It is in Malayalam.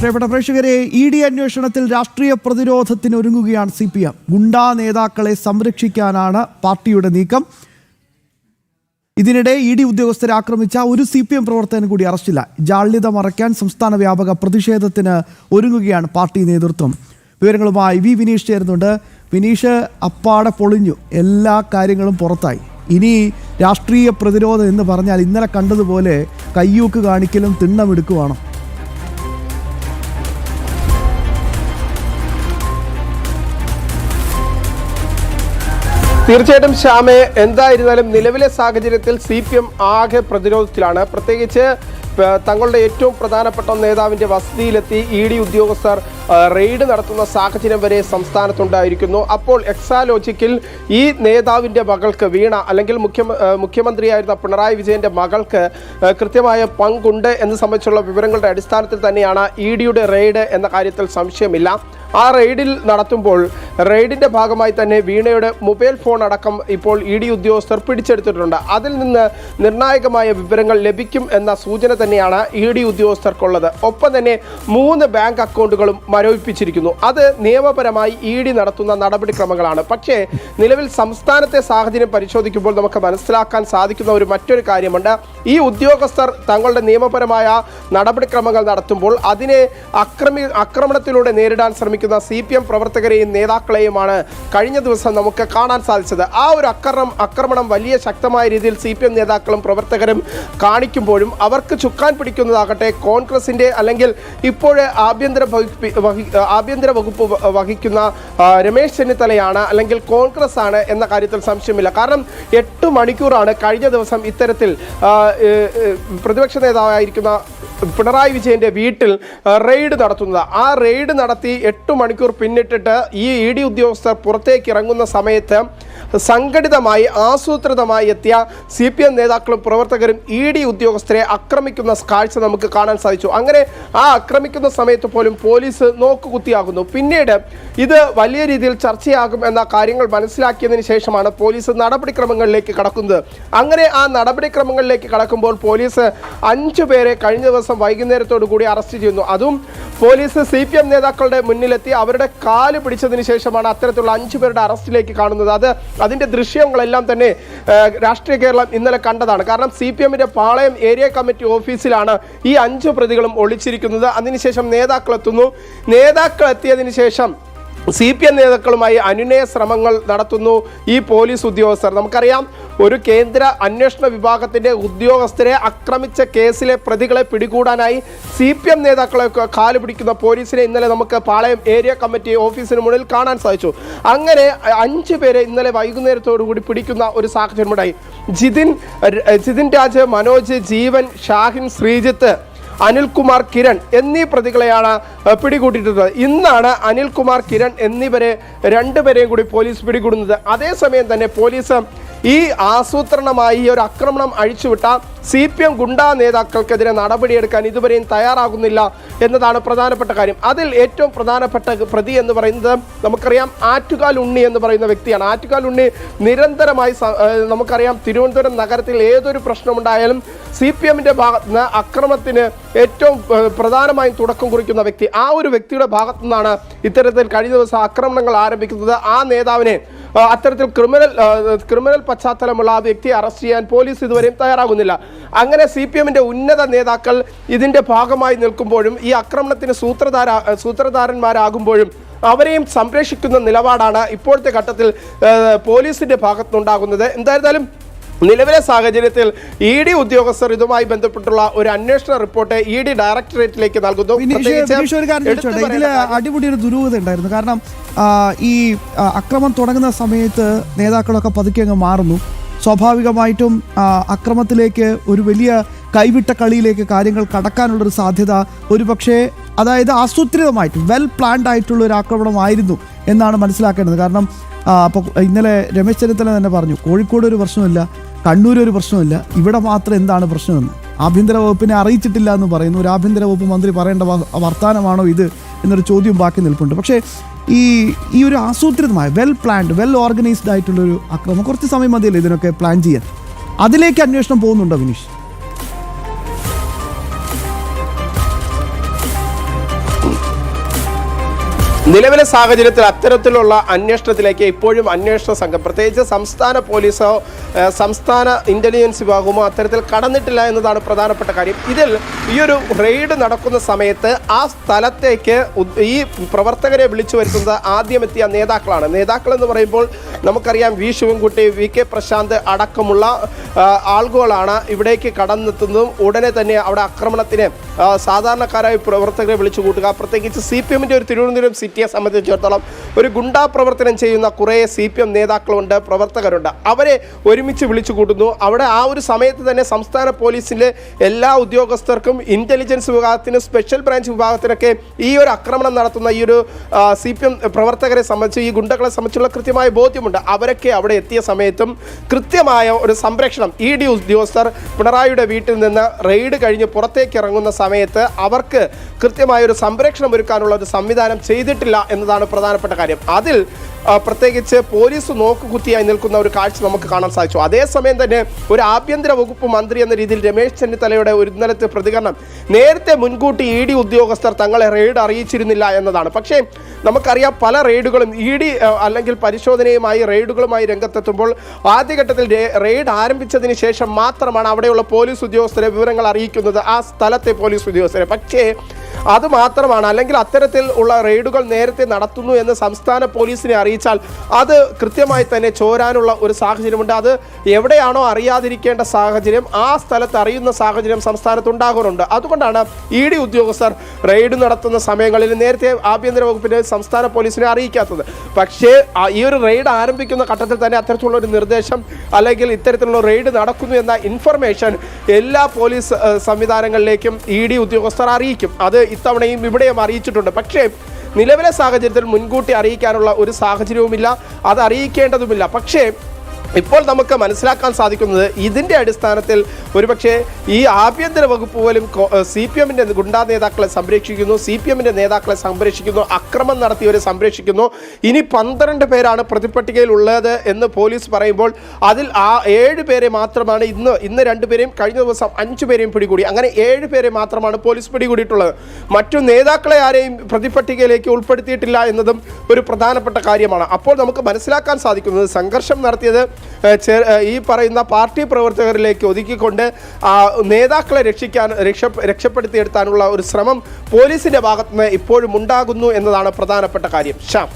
പ്രിയപ്പെട്ട പ്രേക്ഷകരെ, ഇ ഡി അന്വേഷണത്തിൽ രാഷ്ട്രീയ പ്രതിരോധത്തിന് ഒരുങ്ങുകയാണ് CPM. ഗുണ്ടാ നേതാക്കളെ സംരക്ഷിക്കാനാണ് പാർട്ടിയുടെ നീക്കം. ഇതിനിടെ ഇ ഡി ഉദ്യോഗസ്ഥരെ ആക്രമിച്ച ഒരു CPM പ്രവർത്തകൻ കൂടി അറസ്റ്റില്ല. ജാള്യത മറയ്ക്കാൻ സംസ്ഥാന വ്യാപക പ്രതിഷേധത്തിന് ഒരുങ്ങുകയാണ് പാർട്ടി നേതൃത്വം. വിവരങ്ങളുമായി വിനീഷ് ചേരുന്നുണ്ട്. വിനീഷ്, അപ്പാടെ പൊളിഞ്ഞു, എല്ലാ കാര്യങ്ങളും പുറത്തായി. ഇനി രാഷ്ട്രീയ പ്രതിരോധം എന്ന് പറഞ്ഞാൽ ഇന്നലെ കണ്ടതുപോലെ കയ്യൂക്ക് കാണിക്കലും തിണ്ണമെടുക്കുവാണോ? തീർച്ചയായിട്ടും ശ്യാമേ, എന്തായിരുന്നാലും നിലവിലെ സാഹചര്യത്തിൽ CPM ആകെ പ്രതിരോധത്തിലാണ്. പ്രത്യേകിച്ച് തങ്ങളുടെ ഏറ്റവും പ്രധാനപ്പെട്ട നേതാവിൻ്റെ വസതിയിലെത്തി ഇ ഡി ഉദ്യോഗസ്ഥർ റെയ്ഡ് നടത്തുന്ന സാഹചര്യം വരെ സംസ്ഥാനത്തുണ്ടായിരിക്കുന്നു. അപ്പോൾ എക്സാലോജിക്കിൽ ഈ നേതാവിൻ്റെ മകൾക്ക് വീണ, അല്ലെങ്കിൽ മുഖ്യമന്ത്രിയായിരുന്ന പിണറായി വിജയൻ്റെ മകൾക്ക് കൃത്യമായ പങ്കുണ്ട് എന്ന് സംബന്ധിച്ചുള്ള വിവരങ്ങളുടെ അടിസ്ഥാനത്തിൽ തന്നെയാണ് ഇ ഡിയുടെ റെയ്ഡ് എന്ന കാര്യത്തിൽ സംശയമില്ല. ആ റെയ്ഡിൽ നടത്തുമ്പോൾ റെയ്ഡിൻ്റെ ഭാഗമായി തന്നെ വീണയുടെ മൊബൈൽ ഫോൺ അടക്കം ഇപ്പോൾ ഇ ഡി ഉദ്യോഗസ്ഥർ പിടിച്ചെടുത്തിട്ടുണ്ട്. അതിൽ നിന്ന് നിർണായകമായ വിവരങ്ങൾ ലഭിക്കും എന്ന സൂചന തന്നെയാണ് ഇ ഡി ഉദ്യോഗസ്ഥർക്കുള്ളത്. ഒപ്പം തന്നെ 3 ബാങ്ക് അക്കൗണ്ടുകളും മരവിപ്പിച്ചിരിക്കുന്നു. അത് നിയമപരമായി ഇ ഡി നടത്തുന്ന നടപടിക്രമങ്ങളാണ്. പക്ഷേ നിലവിൽ സംസ്ഥാനത്തെ സാഹചര്യം പരിശോധിക്കുമ്പോൾ നമുക്ക് മനസ്സിലാക്കാൻ സാധിക്കുന്ന മറ്റൊരു കാര്യമുണ്ട്. ഈ ഉദ്യോഗസ്ഥർ തങ്ങളുടെ നിയമപരമായ നടപടിക്രമങ്ങൾ നടത്തുമ്പോൾ അതിനെ ആക്രമണത്തിലൂടെ നേരിടാൻ ശ്രമിക്കുന്ന CPM പ്രവർത്തകരെയും നേതാക്കളെയുമാണ് കഴിഞ്ഞ ദിവസം നമുക്ക് കാണാൻ സാധിച്ചത്. ആ ഒരു ആക്രമണം വലിയ ശക്തമായ രീതിയിൽ CPM നേതാക്കളും പ്രവർത്തകരും കാണിക്കുമ്പോഴും അവർക്ക് ചുക്കാൻ പിടിക്കുന്നതാകട്ടെ കോൺഗ്രസിൻ്റെ, അല്ലെങ്കിൽ ഇപ്പോഴേ ആഭ്യന്തര വകുപ്പ് വഹിക്കുന്ന രമേശ് ചെന്നിത്തലയാണ്, അല്ലെങ്കിൽ കോൺഗ്രസ് ആണ് എന്ന കാര്യത്തിൽ സംശയമില്ല. കാരണം 8 മണിക്കൂറാണ് കഴിഞ്ഞ ദിവസം ഇത്തരത്തിൽ പ്രതിപക്ഷ നേതാവായിരിക്കുന്ന പിണറായി വിജയൻ്റെ വീട്ടിൽ റെയ്ഡ് നടത്തുന്നത്. ആ റെയ്ഡ് നടത്തി 8 മണിക്കൂർ പിന്നിട്ടിട്ട് ഈ ഇ ഡി ഉദ്യോഗസ്ഥർ പുറത്തേക്ക് ഇറങ്ങുന്ന സമയത്ത് സംഘടിതമായി ആസൂത്രിതമായി എത്തിയ CPM നേതാക്കളും പ്രവർത്തകരും ഇ ഡി ഉദ്യോഗസ്ഥരെ ആക്രമിക്കുന്ന കാഴ്ച നമുക്ക് കാണാൻ സാധിച്ചു. അങ്ങനെ ആ ആക്രമിക്കുന്ന സമയത്ത് പോലും പോലീസ് നോക്കുകുത്തിയാകുന്നു. പിന്നീട് ഇത് വലിയ രീതിയിൽ ചർച്ചയാകും എന്ന കാര്യങ്ങൾ മനസ്സിലാക്കിയതിന് ശേഷമാണ് പോലീസ് നടപടിക്രമങ്ങളിലേക്ക് കടക്കുന്നത്. അങ്ങനെ ആ നടപടിക്രമങ്ങളിലേക്ക് കടക്കുമ്പോൾ പോലീസ് 5 പേരെ കഴിഞ്ഞ ദിവസം വൈകുന്നേരത്തോടു കൂടി അറസ്റ്റ് ചെയ്യുന്നു. അതും പോലീസ് CPM നേതാക്കളുടെ മുന്നിലെത്തി അവരുടെ കാല് പിടിച്ചതിന് ശേഷമാണ് അത്തരത്തിലുള്ള 5 പേരുടെ അറസ്റ്റിലേക്ക് കാണുന്നത്. അതിൻ്റെ ദൃശ്യങ്ങളെല്ലാം തന്നെ രാഷ്ട്രീയ കേരളം ഇന്നലെ കണ്ടതാണ്. കാരണം CPMൻ്റെ പാളയം ഏരിയ കമ്മിറ്റി ഓഫീസിലാണ് ഈ 5 പ്രതികളും ഒളിച്ചിരിക്കുന്നത്. അതിനുശേഷം നേതാക്കൾ എത്തിയതിനു ശേഷം CPM നേതാക്കളുമായി അനുനയ ശ്രമങ്ങൾ നടത്തുന്നു ഈ പോലീസ് ഉദ്യോഗസ്ഥർ. നമുക്കറിയാം, ഒരു കേന്ദ്ര അന്വേഷണ വിഭാഗത്തിൻ്റെ ഉദ്യോഗസ്ഥരെ ആക്രമിച്ച കേസിലെ പ്രതികളെ പിടികൂടാനായി CPM നേതാക്കളെ കാല് പിടിക്കുന്ന പോലീസിനെ ഇന്നലെ നമുക്ക് പാളയം ഏരിയ കമ്മിറ്റി ഓഫീസിന് മുന്നിൽ കാണാൻ സാധിച്ചു. അങ്ങനെ 5 പേരെ ഇന്നലെ വൈകുന്നേരത്തോടുകൂടി പിടിക്കുന്ന ഒരു സാഹചര്യമുണ്ടായി. ജിതിൻ രാജ്, മനോജ്, ജീവൻ, ഷാഹിൻ, ശ്രീജിത്ത്, അനിൽകുമാർ, കിരൺ എന്നീ പ്രതികളെയാണ് പിടികൂട്ടിയിട്ടുള്ളത്. ഇന്നാണ് അനിൽകുമാർ, കിരൺ എന്നിവരെ 2 പേരെയും കൂടി പോലീസ് പിടികൂടുന്നത്. അതേസമയം തന്നെ പോലീസ് ഈ ആസൂത്രണമായി ഒരു ആക്രമണം അഴിച്ചുവിട്ട CPM ഗുണ്ടാ നേതാക്കൾക്കെതിരെ നടപടിയെടുക്കാൻ ഇതുവരെയും തയ്യാറാകുന്നില്ല എന്നതാണ് പ്രധാനപ്പെട്ട കാര്യം. അതിൽ ഏറ്റവും പ്രധാനപ്പെട്ട പ്രതി എന്ന് പറയുന്നത് നമുക്കറിയാം ആറ്റുകാൽ ഉണ്ണി എന്ന് പറയുന്ന വ്യക്തിയാണ്. ആറ്റുകാൽ ഉണ്ണി നിരന്തരമായി നമുക്കറിയാം തിരുവനന്തപുരം നഗരത്തിൽ ഏതൊരു പ്രശ്നമുണ്ടായാലും CPMൻ്റെ ഭാഗത്ത് നിന്ന് അക്രമത്തിന് ഏറ്റവും പ്രധാനമായും തുടക്കം കുറിക്കുന്ന വ്യക്തി. ആ ഒരു വ്യക്തിയുടെ ഭാഗത്തു നിന്നാണ് ഇത്തരത്തിൽ കഴിഞ്ഞ ദിവസം ആക്രമണങ്ങൾ ആരംഭിക്കുന്നത്. ആ നേതാവിനെ അത്തരത്തിൽ ക്രിമിനൽ പശ്ചാത്തലമുള്ള ആ വ്യക്തിയെ അറസ്റ്റ് ചെയ്യാൻ പോലീസ് ഇതുവരെയും തയ്യാറാകുന്നില്ല. അങ്ങനെ CPMൻ്റെ ഉന്നത നേതാക്കൾ ഇതിൻ്റെ ഭാഗമായി നിൽക്കുമ്പോഴും ഈ ആക്രമണത്തിന് സൂത്രധാരന്മാരാകുമ്പോഴും അവരെയും സംരക്ഷിക്കുന്ന നിലപാടാണ് ഇപ്പോഴത്തെ ഘട്ടത്തിൽ പോലീസിൻ്റെ ഭാഗത്തുനിന്നുണ്ടാകുന്നത്. എന്തായിരുന്നാലും നിലവിലെ സാഹചര്യത്തിൽ ഇ ഡി ഉദ്യോഗസ്ഥർ ഇതുമായി ബന്ധപ്പെട്ടുള്ള ഒരു അന്വേഷണ റിപ്പോർട്ട് ഇ ഡി ഡയറക്ടറേറ്റിലേക്ക് നൽകുന്നു. ഇതിൽ അടിപൊളി ഒരു ദുരൂഹത ഉണ്ടായിരുന്നു. കാരണം ഈ അക്രമം തുടങ്ങുന്ന സമയത്ത് നേതാക്കളൊക്കെ പതുക്കെ അങ്ങ് മാറുന്നു. സ്വാഭാവികമായിട്ടും അക്രമത്തിലേക്ക് ഒരു വലിയ കൈവിട്ട കളിയിലേക്ക് കാര്യങ്ങൾ കടക്കാനുള്ളൊരു സാധ്യത ഒരുപക്ഷെ, അതായത് ആസൂത്രിതമായിട്ട് വെൽ പ്ലാൻഡ് ആയിട്ടുള്ള ഒരു ആക്രമണമായിരുന്നു എന്നാണ് മനസ്സിലാക്കേണ്ടത്. കാരണം അപ്പോൾ ഇന്നലെ രമേശ് ചെന്നിത്തല തന്നെ പറഞ്ഞു, കോഴിക്കോട് ഒരു പ്രശ്നമില്ല, കണ്ണൂർ ഒരു പ്രശ്നമില്ല, ഇവിടെ മാത്രം എന്താണ് പ്രശ്നമെന്ന്. ആഭ്യന്തര വകുപ്പിനെ അറിയിച്ചിട്ടില്ല എന്ന് പറയുന്നു. ഒരു ആഭ്യന്തര വകുപ്പ് മന്ത്രി പറയേണ്ട വർത്തമാനമാണോ ഇത് എന്നൊരു ചോദ്യം ബാക്കി നിൽപ്പുണ്ട്. പക്ഷേ ഈ ഒരു ആസൂത്രിതമായ വെൽ പ്ലാൻഡ്, വെൽ ഓർഗനൈസ്ഡ് ആയിട്ടുള്ളൊരു ആക്രമണം കുറച്ച് സമയം മതിയല്ലേ ഇതിനൊക്കെ പ്ലാൻ ചെയ്യാൻ. അതിലേക്ക് അന്വേഷണം പോകുന്നുണ്ടോ വിനീഷ്? നിലവിലെ സാഹചര്യത്തിൽ അത്തരത്തിലുള്ള അന്വേഷണത്തിലേക്ക് ഇപ്പോഴും അന്വേഷണ സംഘം പ്രത്യേകിച്ച് സംസ്ഥാന പോലീസോ സംസ്ഥാന ഇന്റലിജൻസ് വിഭാഗമോ അത്തരത്തിൽ കടന്നിട്ടില്ല എന്നതാണ് പ്രധാനപ്പെട്ട കാര്യം. ഇതിൽ ഈ ഒരു റെയ്ഡ് നടക്കുന്ന സമയത്ത് ആ സ്ഥലത്തേക്ക് ഈ പ്രവർത്തകരെ വിളിച്ചു വരുത്തുന്നത് ആദ്യം എത്തിയ നേതാക്കളാണ്. നേതാക്കൾ എന്ന് പറയുമ്പോൾ നമുക്കറിയാം V Sivankutty, V K Prashanth അടക്കമുള്ള ആളുകളാണ് ഇവിടേക്ക് കടന്നെത്തുന്നതും ഉടനെ തന്നെ അവിടെ ആക്രമണത്തിന് സാധാരണക്കാരായ പ്രവർത്തകരെ വിളിച്ചു കൂട്ടുക. പ്രത്യേകിച്ച് CPM-ന്റെ ഒരു തിരുവനന്തപുരം സിറ്റിയെ സംബന്ധിച്ചിടത്തോളം ഒരു ഗുണ്ടാ പ്രവർത്തനം ചെയ്യുന്ന കുറേ CPM നേതാക്കളുണ്ട്, പ്രവർത്തകരുണ്ട്. അവരെ ഒരുമിച്ച് വിളിച്ചു കൂട്ടുന്നു. അവിടെ ആ ഒരു സമയത്ത് തന്നെ സംസ്ഥാന പോലീസിലെ എല്ലാ ഉദ്യോഗസ്ഥർക്കും ഇന്റലിജൻസ് വിഭാഗത്തിനും സ്പെഷ്യൽ ബ്രാഞ്ച് വിഭാഗത്തിനൊക്കെ ഈ ഒരു ആക്രമണം നടത്തുന്ന ഈ ഒരു CPM പ്രവർത്തകരെ സംബന്ധിച്ച്, ഈ ഗുണ്ടകളെ സംബന്ധിച്ചുള്ള കൃത്യമായ ബോധ്യമുണ്ട്. അവരൊക്കെ അവിടെ എത്തിയ സമയത്തും കൃത്യമായ ഒരു സംരക്ഷണം ED ഉദ്യോഗസ്ഥർ പിണറായിയുടെ വീട്ടിൽ നിന്ന് റെയ്ഡ് കഴിഞ്ഞ് പുറത്തേക്ക് ഇറങ്ങുന്ന സമയത്ത് അവർക്ക് കൃത്യമായ ഒരു സംരക്ഷണം ഒരുക്കാനുള്ള ഒരു സംവിധാനം ചെയ്തിട്ടില്ല എന്നതാണ് പ്രധാനപ്പെട്ട കാര്യം. അതിൽ പ്രത്യേകിച്ച് പോലീസ് നോക്കുകുത്തിയായി നിൽക്കുന്ന ഒരു കാഴ്ച നമുക്ക് കാണാൻ സാധിച്ചു. അതേസമയം തന്നെ ഒരു ആഭ്യന്തര വകുപ്പ് മന്ത്രി എന്ന രീതിയിൽ രമേശ് ചെന്നിത്തലയുടെ ഒരു ഇന്നലത്തെ പ്രതികരണം നേരത്തെ മുൻകൂട്ടി ED ഉദ്യോഗസ്ഥർ തങ്ങളെ റെയ്ഡ് അറിയിച്ചിരുന്നില്ല എന്നതാണ്. പക്ഷേ നമുക്കറിയാം പല റെയ്ഡുകളും ED അല്ലെങ്കിൽ പരിശോധനയുമായി റെയ്ഡുകളുമായി രംഗത്തെത്തുമ്പോൾ ആദ്യഘട്ടത്തിൽ റെയ്ഡ് ആരംഭിച്ചതിന് ശേഷം മാത്രമാണ് അവിടെയുള്ള പോലീസ് ഉദ്യോഗസ്ഥരെ വിവരങ്ങൾ അറിയിക്കുന്നത്, ആ സ്ഥലത്തെ പോലീസ് ഉദ്യോഗസ്ഥരെ. പക്ഷേ അത് മാത്രമാണ്, അല്ലെങ്കിൽ അത്തരത്തിൽ ഉള്ള റെയ്ഡുകൾ നേരത്തെ നടത്തുന്നു എന്ന് സംസ്ഥാന പോലീസിനെ അറിയിച്ചാൽ അത് കൃത്യമായി തന്നെ ചോരാനുള്ള ഒരു സാഹചര്യമുണ്ട്. അത് എവിടെയാണോ അറിയാതിരിക്കേണ്ട സാഹചര്യം ആ സ്ഥലത്ത് അറിയുന്ന സാഹചര്യം സംസ്ഥാനത്ത് ഉണ്ടാകാറുണ്ട്. അതുകൊണ്ടാണ് ED ഉദ്യോഗസ്ഥർ റെയ്ഡ് നടത്തുന്ന സമയങ്ങളിൽ നേരത്തെ ആഭ്യന്തര വകുപ്പിനെ സംസ്ഥാന പോലീസിനെ അറിയിക്കാത്തത്. പക്ഷേ ഈ ഒരു റെയ്ഡ് ആരംഭിക്കുന്ന ഘട്ടത്തിൽ തന്നെ അത്തരത്തിലുള്ള ഒരു നിർദ്ദേശം അല്ലെങ്കിൽ ഇത്തരത്തിലുള്ള റെയ്ഡ് നടക്കുന്നു എന്ന ഇൻഫർമേഷൻ എല്ലാ പോലീസ് സംവിധാനങ്ങളിലേക്കും ED ഉദ്യോഗസ്ഥർ അറിയിക്കും. അത് ഇത്തവണയും ഇവിടെയും അറിയിച്ചിട്ടുണ്ട്. പക്ഷേ നിലവിലെ സാഹചര്യത്തിൽ മുൻകൂട്ടി അറിയിക്കാനുള്ള ഒരു സാഹചര്യവുമില്ല, അത് അറിയിക്കേണ്ടതുമില്ല. പക്ഷേ ഇപ്പോൾ നമുക്ക് മനസ്സിലാക്കാൻ സാധിക്കുന്നത് ഇതിൻ്റെ അടിസ്ഥാനത്തിൽ ഒരുപക്ഷെ ഈ ആഭ്യന്തര വകുപ്പ് പോലും CPM-ന്റെ ഗുണ്ടാ നേതാക്കളെ സംരക്ഷിക്കുന്നു, CPM-ന്റെ നേതാക്കളെ സംരക്ഷിക്കുന്നു, അക്രമം നടത്തിയവരെ സംരക്ഷിക്കുന്നു. ഇനി 12 പേരാണ് പ്രതിപട്ടികയിൽ ഉള്ളത് എന്ന് പോലീസ് പറയുമ്പോൾ അതിൽ ആ 7 പേരെ മാത്രമാണ് ഇന്ന് 2 പേരെയും കഴിഞ്ഞ ദിവസം 5 പേരെയും പിടികൂടി. അങ്ങനെ 7 പേരെ മാത്രമാണ് പോലീസ് പിടികൂടിയിട്ടുള്ളത്. മറ്റു നേതാക്കളെ ആരെയും പ്രതിപട്ടികയിലേക്ക് ഉൾപ്പെടുത്തിയിട്ടില്ല എന്നതും ഒരു പ്രധാനപ്പെട്ട കാര്യമാണ്. അപ്പോൾ നമുക്ക് മനസ്സിലാക്കാൻ സാധിക്കുന്നത് സംഘർഷം നടത്തിയത് ഈ പറയുന്ന പാർട്ടി പ്രവർത്തകരിലേക്ക് ഒതുക്കിക്കൊണ്ട് നേതാക്കളെ രക്ഷപ്പെടുത്തിയെടുക്കാനുള്ള ഒരു ശ്രമം പോലീസിന്റെ ഭാഗത്തുനിന്ന് ഇപ്പോഴും ഉണ്ടാകുന്നു എന്നതാണ് പ്രധാനപ്പെട്ട കാര്യം. ശ്യാം.